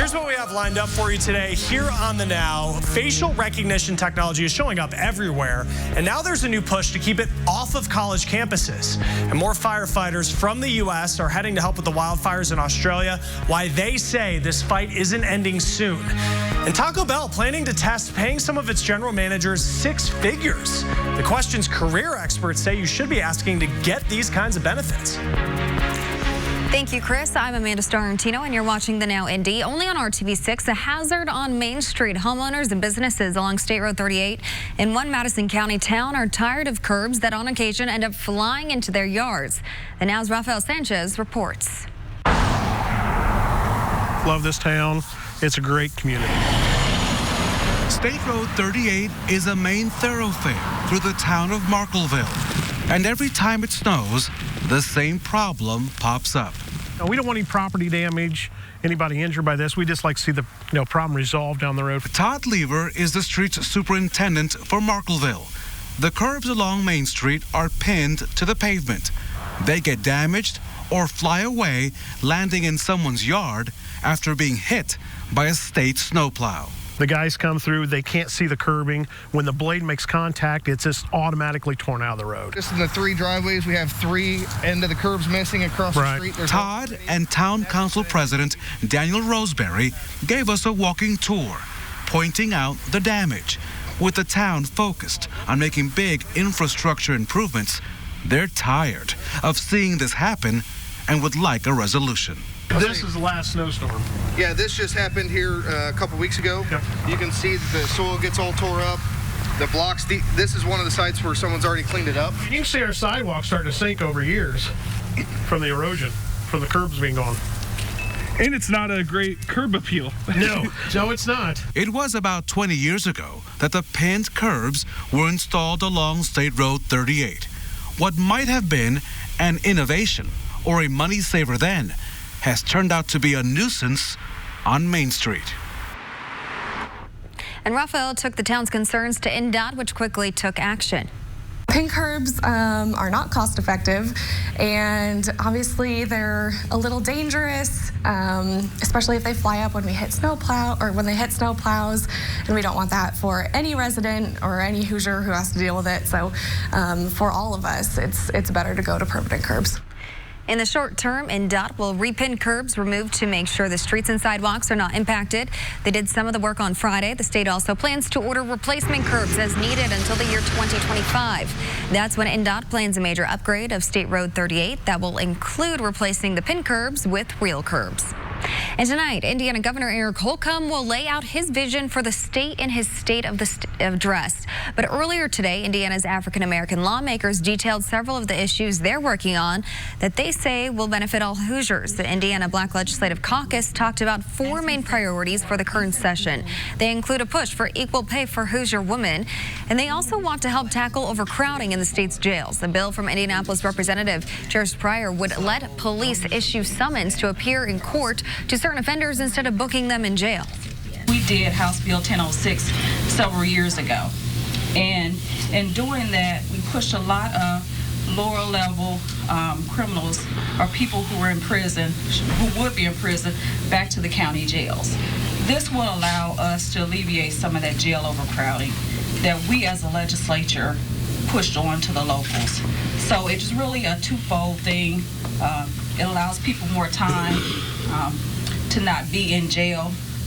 Here's what we have lined up for you today here on the Now. Facial recognition technology is showing up everywhere, and now there's a new push to keep it off of college campuses. And more firefighters from the U.S. are heading to help with the wildfires in Australia, why they say this fight isn't ending soon. And Taco Bell planning to test paying some of its general managers 6 figures. The questions career experts say you should be asking to get these kinds of benefits. Thank you, Chris. I'm Amanda Starantino, and you're watching the Now Indy. Only on RTV6, a hazard on Main Street. Homeowners and businesses along State Road 38 in one Madison County town are tired of curbs that on occasion end up flying into their yards. The Now's Rafael Sanchez reports. Love this town. It's a great community. State Road 38 is a main thoroughfare through the town of Markleville. And every time it snows, the same problem pops up. We don't want any property damage, anybody injured by this. We just like to see the problem resolved down the road. Todd Lever is the street's superintendent for Markleville. The curbs along Main Street are pinned to the pavement. They get damaged or fly away, landing in someone's yard after being hit by a state snowplow. The guys come through, they can't see the curbing. When the blade makes contact, it's just automatically torn out of the road. Just in the 3 driveways, we have 3 end of the curbs missing across the street. Todd and Town Council President Daniel Roseberry gave us a walking tour, pointing out the damage. With the town focused on making big infrastructure improvements, they're tired of seeing this happen and would like a resolution. This is the last snowstorm. Yeah, this just happened here a couple weeks ago. Yep. You can see that the soil gets all tore up. The blocks, this is one of the sites where someone's already cleaned it up. You can see our sidewalks starting to sink over years from the erosion, from the curbs being gone. And it's not a great curb appeal. No, it's not. It was about 20 years ago that the pinned curbs were installed along State Road 38. What might have been an innovation or a money saver then has turned out to be a nuisance on Main Street. And Rafael took the town's concerns to INDOT, which quickly took action. Pin curbs are not cost effective, and obviously they're a little dangerous, especially if they fly up when we hit snowplows, and we don't want that for any resident or any Hoosier who has to deal with it. So for all of us, it's better to go to permanent curbs. In the short term, INDOT will repin curbs removed to make sure the streets and sidewalks are not impacted. They did some of the work on Friday. The state also plans to order replacement curbs as needed until the year 2025. That's when INDOT plans a major upgrade of State Road 38 that will include replacing the pin curbs with real curbs. And tonight, Indiana Governor Eric Holcomb will lay out his vision for the state in his State of the Address. But earlier today, Indiana's African-American lawmakers detailed several of the issues they're working on that they say will benefit all Hoosiers. The Indiana Black Legislative Caucus talked about 4 main priorities for the current session. They include a push for equal pay for Hoosier women, and they also want to help tackle overcrowding in the state's jails. The bill from Indianapolis Representative Charis Pryor would let police issue summons to appear in court to certain offenders instead of booking them in jail. We did House Bill 1006 several years ago, and in doing that, we pushed a lot of lower level criminals or people who were in prison, who would be in prison, back to the county jails. This will allow us to alleviate some of that jail overcrowding that we as a legislature pushed on to the locals. So it's really a twofold thing. It allows people more time to not be in jail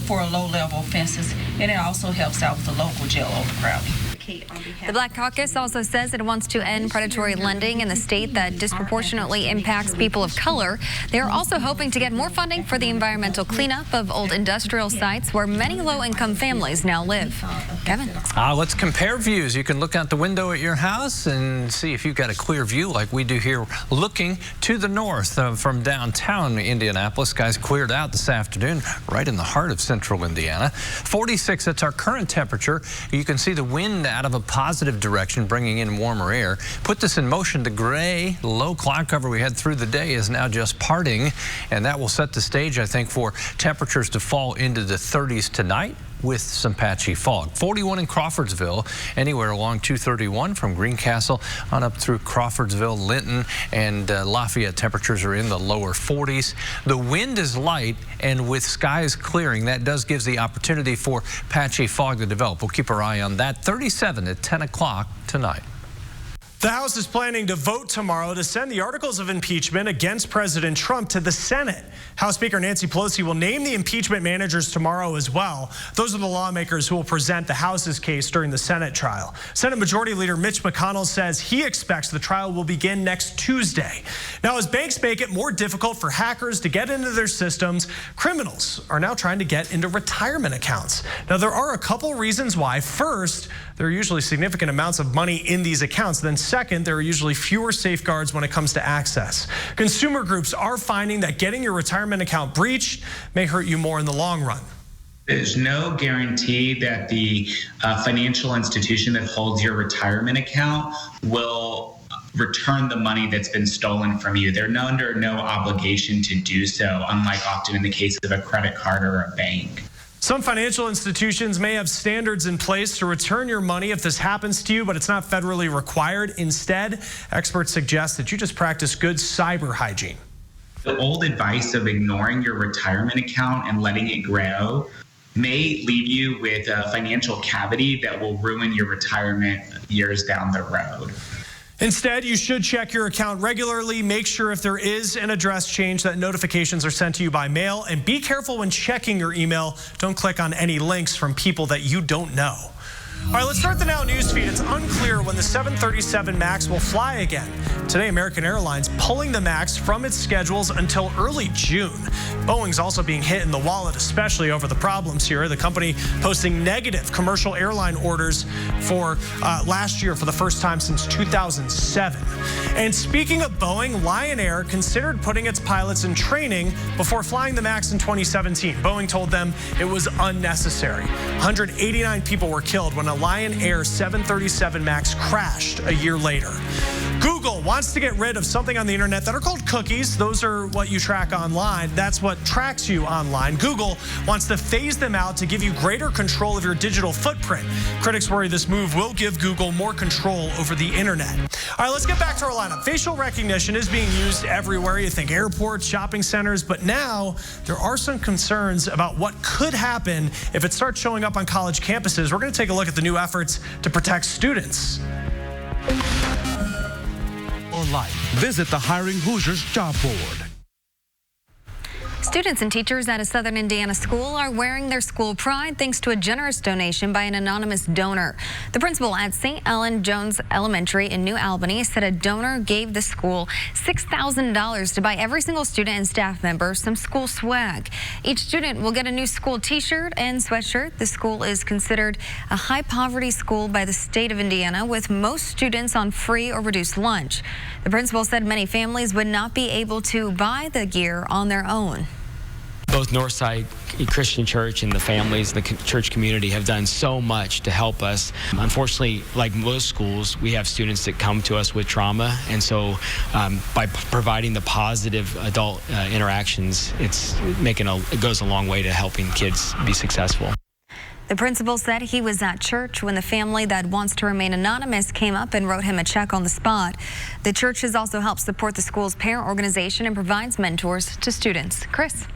for low-level offenses, and it also helps out with the local jail overcrowding. The Black Caucus also says it wants to end predatory lending in the state that disproportionately impacts people of color. They are also hoping to get more funding for the environmental cleanup of old industrial sites where many low-income families now live. Kevin? Let's compare views. You can look out the window at your house and see if you've got a clear view like we do here, looking to the north from downtown Indianapolis. Skies cleared out this afternoon right in the heart of central Indiana. 46, that's our current temperature. You can see the wind out of a positive direction, bringing in warmer air. Put this in motion. The gray, low cloud cover we had through the day is now just parting, and that will set the stage, I think, for temperatures to fall into the 30s tonight with some patchy fog. 41 in Crawfordsville, anywhere along 231 from Greencastle on up through Crawfordsville, Linton, and Lafayette. Temperatures are in the lower 40s. The wind is light, and with skies clearing, that does give the opportunity for patchy fog to develop. We'll keep our eye on that. 37 at 10 o'clock tonight. The House is planning to vote tomorrow to send the articles of impeachment against President Trump to the Senate. House Speaker Nancy Pelosi will name the impeachment managers tomorrow as well. Those are the lawmakers who will present the House's case during the Senate trial. Senate Majority Leader Mitch McConnell says he expects the trial will begin next Tuesday. Now, as banks make it more difficult for hackers to get into their systems, criminals are now trying to get into retirement accounts. Now, there are a couple reasons why. First, there are usually significant amounts of money in these accounts. Then second, there are usually fewer safeguards when it comes to access. Consumer groups are finding that getting your retirement account breached may hurt you more in the long run. There's no guarantee that the financial institution that holds your retirement account will return the money that's been stolen from you. They're under no obligation to do so, unlike often in the case of a credit card or a bank. Some financial institutions may have standards in place to return your money if this happens to you, but it's not federally required. Instead, experts suggest that you just practice good cyber hygiene. The old advice of ignoring your retirement account and letting it grow may leave you with a financial cavity that will ruin your retirement years down the road. Instead, you should check your account regularly. Make sure if there is an address change that notifications are sent to you by mail, and be careful when checking your email. Don't click on any links from people that you don't know. All right, let's start the Now News feed. It's unclear when the 737 MAX will fly again. Today, American Airlines pulling the MAX from its schedules until early June. Boeing's also being hit in the wallet, especially over the problems here. The company posting negative commercial airline orders for last year for the first time since 2007. And speaking of Boeing, Lion Air considered putting its pilots in training before flying the MAX in 2017. Boeing told them it was unnecessary. 189 people were killed when a Lion Air 737 MAX crashed a year later. Google wants to get rid of something on the internet that are called cookies. Those are what you track online. That's what tracks you online. Google wants to phase them out to give you greater control of your digital footprint. Critics worry this move will give Google more control over the internet. All right, let's get back to our lineup. Facial recognition is being used everywhere. You think airports, shopping centers, but now there are some concerns about what could happen if it starts showing up on college campuses. We're going to take a look at the new efforts to protect students. Or life. Visit the Hiring Hoosiers job board. Students and teachers at a Southern Indiana school are wearing their school pride thanks to a generous donation by an anonymous donor. The principal at St. Ellen Jones Elementary in New Albany said a donor gave the school $6,000 to buy every single student and staff member some school swag. Each student will get a new school t-shirt and sweatshirt. The school is considered a high poverty school by the state of Indiana, with most students on free or reduced lunch. The principal said many families would not be able to buy the gear on their own. Both Northside Christian Church and the families, the church community have done so much to help us. Unfortunately, like most schools, we have students that come to us with trauma, and so by providing the positive adult interactions, it goes a long way to helping kids be successful. The principal said he was at church when the family that wants to remain anonymous came up and wrote him a check on the spot. The church has also helped support the school's parent organization and provides mentors to students. Chris.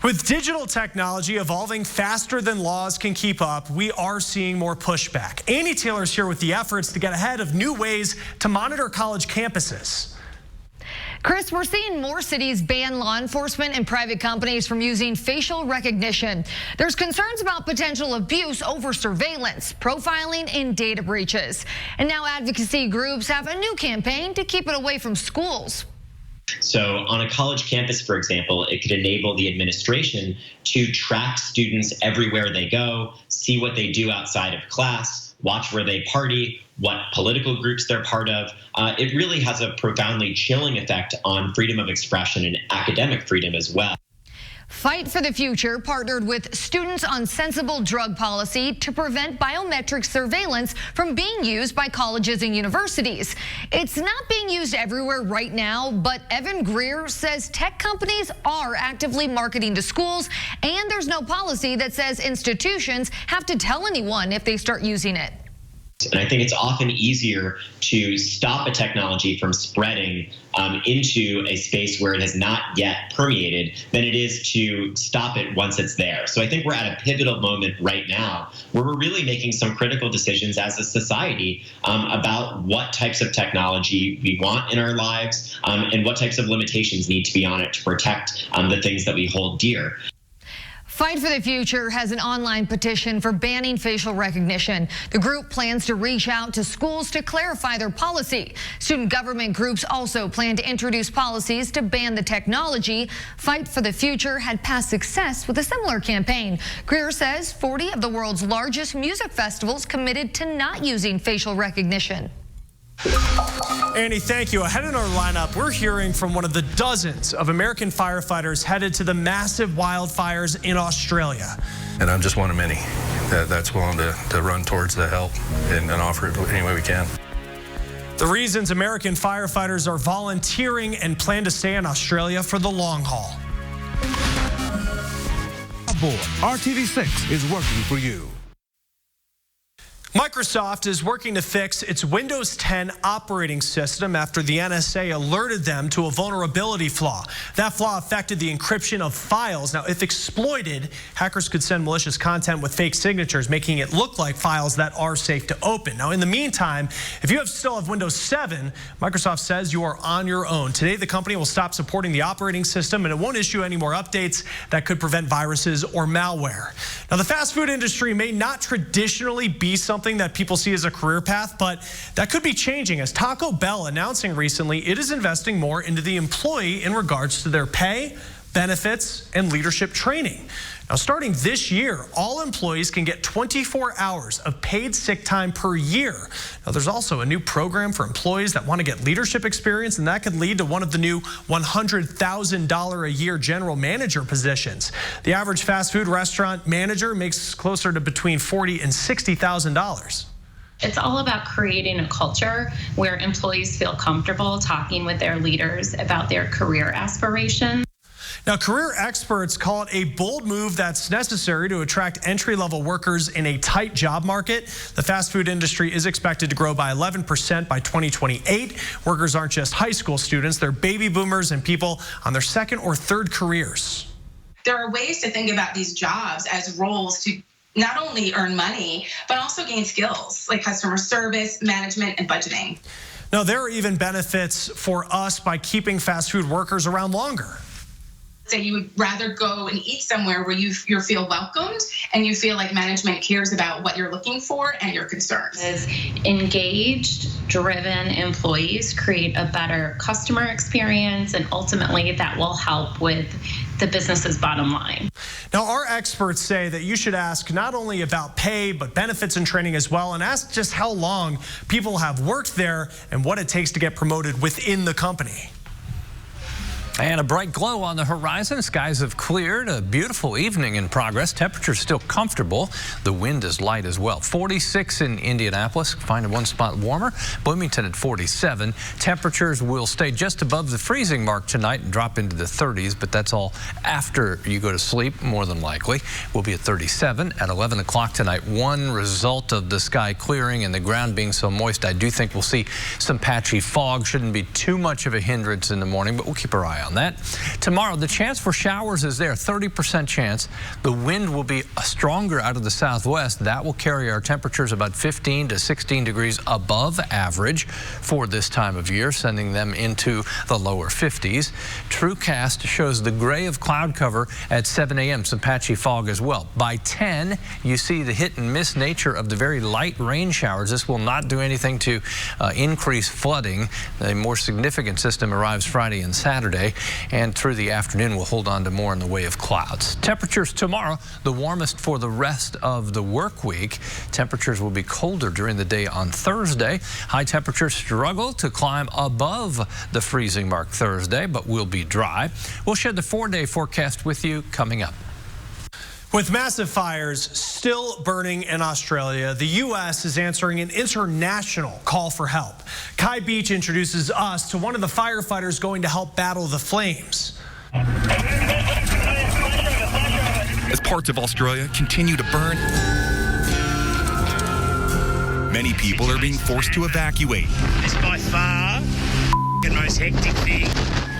With digital technology evolving faster than laws can keep up, we are seeing more pushback. Annie Taylor's here with the efforts to get ahead of new ways to monitor college campuses. Chris, we're seeing more cities ban law enforcement and private companies from using facial recognition. There's concerns about potential abuse over surveillance, profiling, and data breaches. And now advocacy groups have a new campaign to keep it away from schools. So on a college campus, for example, it could enable the administration to track students everywhere they go, see what they do outside of class, watch where they party, what political groups they're part of. It really has a profoundly chilling effect on freedom of expression and academic freedom as well. Fight for the Future partnered with Students on Sensible Drug Policy to prevent biometric surveillance from being used by colleges and universities. It's not being used everywhere right now, but Evan Greer says tech companies are actively marketing to schools, and there's no policy that says institutions have to tell anyone if they start using it. And I think it's often easier to stop a technology from spreading into a space where it has not yet permeated than it is to stop it once it's there. So I think we're at a pivotal moment right now where we're really making some critical decisions as a society about what types of technology we want in our lives and what types of limitations need to be on it to protect the things that we hold dear. Fight for the Future has an online petition for banning facial recognition. The group plans to reach out to schools to clarify their policy. Student government groups also plan to introduce policies to ban the technology. Fight for the Future had past success with a similar campaign. Greer says 40 of the world's largest music festivals committed to not using facial recognition. Andy, thank you. Ahead in our lineup, we're hearing from one of the dozens of American firefighters headed to the massive wildfires in Australia. And I'm just one of many that's willing to run towards the help and offer it any way we can. The reasons American firefighters are volunteering and plan to stay in Australia for the long haul. Aboard, RTV6 is working for you. Microsoft is working to fix its Windows 10 operating system after the NSA alerted them to a vulnerability flaw. That flaw affected the encryption of files. Now, if exploited, hackers could send malicious content with fake signatures, making it look like files that are safe to open. Now, in the meantime, if you still have Windows 7, Microsoft says you are on your own. Today, the company will stop supporting the operating system, and it won't issue any more updates that could prevent viruses or malware. Now, the fast food industry may not traditionally be something that people see as a career path, but that could be changing as Taco Bell announcing recently it is investing more into the employee in regards to their pay, benefits, and leadership training. Now, starting this year, all employees can get 24 hours of paid sick time per year. Now, there's also a new program for employees that want to get leadership experience, and that could lead to one of the new $100,000 a year general manager positions. The average fast food restaurant manager makes closer to between $40,000 and $60,000. It's all about creating a culture where employees feel comfortable talking with their leaders about their career aspirations. Now, career experts call it a bold move that's necessary to attract entry-level workers in a tight job market. The fast food industry is expected to grow by 11% by 2028. Workers aren't just high school students, they're baby boomers and people on their second or third careers. There are ways to think about these jobs as roles to not only earn money, but also gain skills like customer service, management, and budgeting. Now, there are even benefits for us by keeping fast food workers around longer. Say you would rather go and eat somewhere where you feel welcomed and you feel like management cares about what you're looking for and your concerns. As engaged, driven employees create a better customer experience, and ultimately that will help with the business's bottom line. Now, our experts say that you should ask not only about pay, but benefits and training as well, and ask just how long people have worked there and what it takes to get promoted within the company. And a bright glow on the horizon. Skies have cleared. A beautiful evening in progress. Temperatures still comfortable. The wind is light as well. 46 in Indianapolis. Finding one spot warmer. Bloomington at 47. Temperatures will stay just above the freezing mark tonight and drop into the 30s, but that's all after you go to sleep, more than likely. We'll be at 37 at 11 o'clock tonight. One result of the sky clearing and the ground being so moist, I do think we'll see some patchy fog. Shouldn't be too much of a hindrance in the morning, but we'll keep our eye on that. Tomorrow, the chance for showers is there, 30% chance. The wind will be stronger out of the southwest. That will carry our temperatures about 15 to 16 degrees above average for this time of year, sending them into the lower 50s. TrueCast shows the gray of cloud cover at 7 a.m., some patchy fog as well. By 10, you see the hit and miss nature of the very light rain showers. This will not do anything to increase flooding. The more significant system arrives Friday and Saturday. and through the afternoon we'll hold on to more in the way of clouds. Temperatures tomorrow, the warmest for the rest of the work week. Temperatures will be colder during the day on Thursday. High temperatures struggle to climb above the freezing mark Thursday, but will be dry. We'll share the 4-day forecast with you coming up. With massive fires still burning in Australia, the U.S. is answering an international call for help. Kai Beach introduces us to one of the firefighters going to help battle the flames. As parts of Australia continue to burn, many people are being forced to evacuate. It's by far the most hectic thing.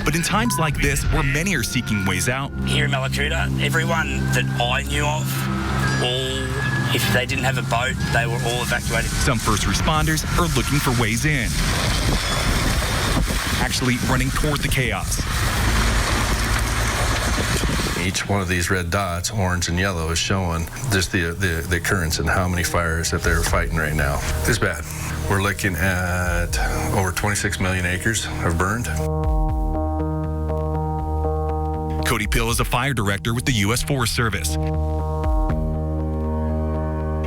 But in times like this, where many are seeking ways out, Here in Malakuta, everyone that I knew of, if they didn't have a boat, they were all evacuated. some first responders are looking for ways in, actually running toward the chaos. Each one of these red dots, orange and yellow, is showing just the occurrence and how many fires that they're fighting right now. It's bad. We're looking at over 26 million acres have burned. Cody Pill is a fire director with the U.S. Forest Service.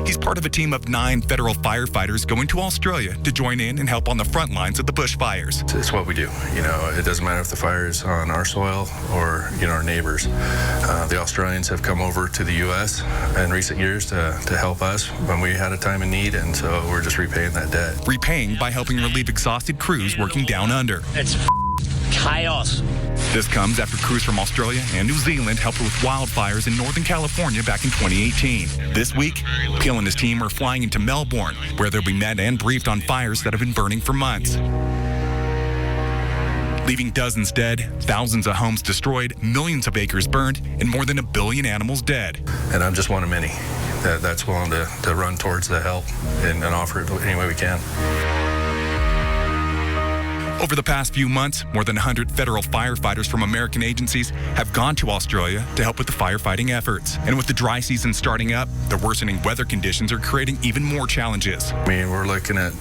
He's part of a team of 9 federal firefighters going to Australia to join in and help on the front lines of the bushfires. It's what we do. You know, it doesn't matter if the fire is on our soil or, you know, our neighbors. The Australians have come over to the U.S. in recent years to help us when we had a time of need, and so we're just repaying that debt. Repaying by helping relieve exhausted crews working down under. It's chaos. This comes after crews from Australia and New Zealand helped with wildfires in Northern California back in 2018. This week, Peel and his team are flying into Melbourne, where they'll be met and briefed on fires that have been burning for months. Leaving dozens dead, thousands of homes destroyed, millions of acres burned, and more than 1 billion animals dead. And I'm just one of many that's willing to run towards the help and offer it any way we can. Over the past few months, more than 100 federal firefighters from American agencies have gone to Australia to help with the firefighting efforts. And with the dry season starting up, the worsening weather conditions are creating even more challenges. I mean, we're looking at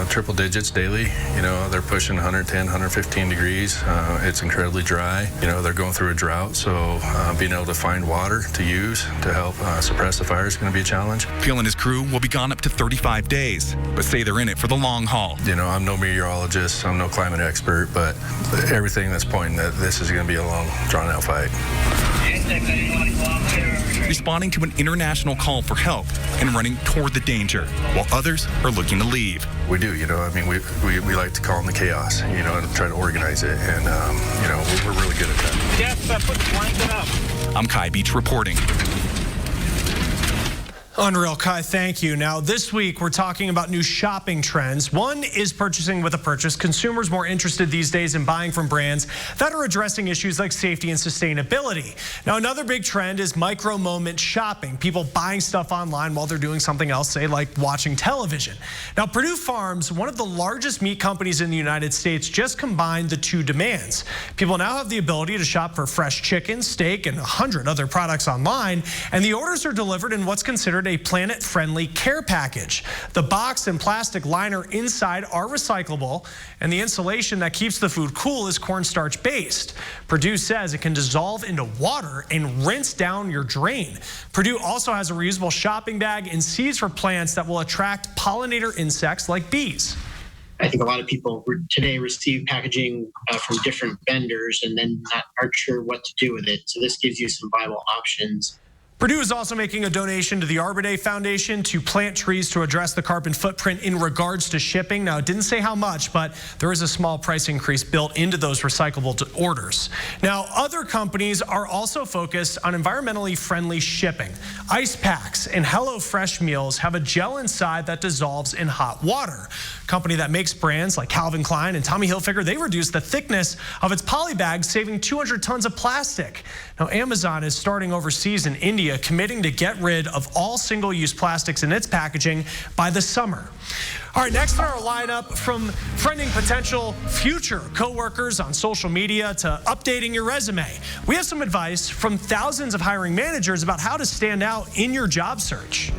triple digits daily. You know, they're pushing 110, 115 degrees. It's incredibly dry. You know, they're going through a drought, so being able to find water to use to help suppress the fire is going to be a challenge. Peel and his crew will be gone up to 35 days, but say they're in it for the long haul. You know, I'm no meteorologist, I'm no climate expert, but everything that's pointing that this is going to be a long, drawn-out fight. Responding to an international call for help and running toward the danger, while others are looking to leave. We do, you know, I mean, we like to calm the chaos, you know, and try to organize it, and, you know, we're really good at that. Jeff, put the blanket up. I'm Kai Beach reporting. Unreal, Kai, thank you. Now, this week, we're talking about new shopping trends. One is purchasing with a purchase. Consumers more interested these days in buying from brands that are addressing issues like safety and sustainability. Now, another big trend is micro-moment shopping. People buying stuff online while they're doing something else, say like watching television. Now, Purdue Farms, one of the largest meat companies in the United States, just combined the two demands. People now have the ability to shop for fresh chicken, steak, and 100 other products online, and the orders are delivered in what's considered a planet-friendly care package. The box and plastic liner inside are recyclable, and the insulation that keeps the food cool is cornstarch based. Purdue says it can dissolve into water and rinse down your drain. Purdue also has a reusable shopping bag and seeds for plants that will attract pollinator insects like bees. I think a lot of people today receive packaging from different vendors and then aren't sure what to do with it. So this gives you some viable options. Purdue is also making a donation to the Arbor Day Foundation to plant trees to address the carbon footprint in regards to shipping. Now, it didn't say how much, but there is a small price increase built into those recyclable orders. Now, other companies are also focused on environmentally friendly shipping. Ice Packs and HelloFresh meals have a gel inside that dissolves in hot water. A company that makes brands like Calvin Klein and Tommy Hilfiger, they reduced the thickness of its poly bags, saving 200 tons of plastic. Now, Amazon is starting overseas in India, committing to get rid of all single-use plastics in its packaging by the summer. All right, next in our lineup, from friending potential future coworkers on social media to updating your resume, we have some advice from thousands of hiring managers about how to stand out in your job search.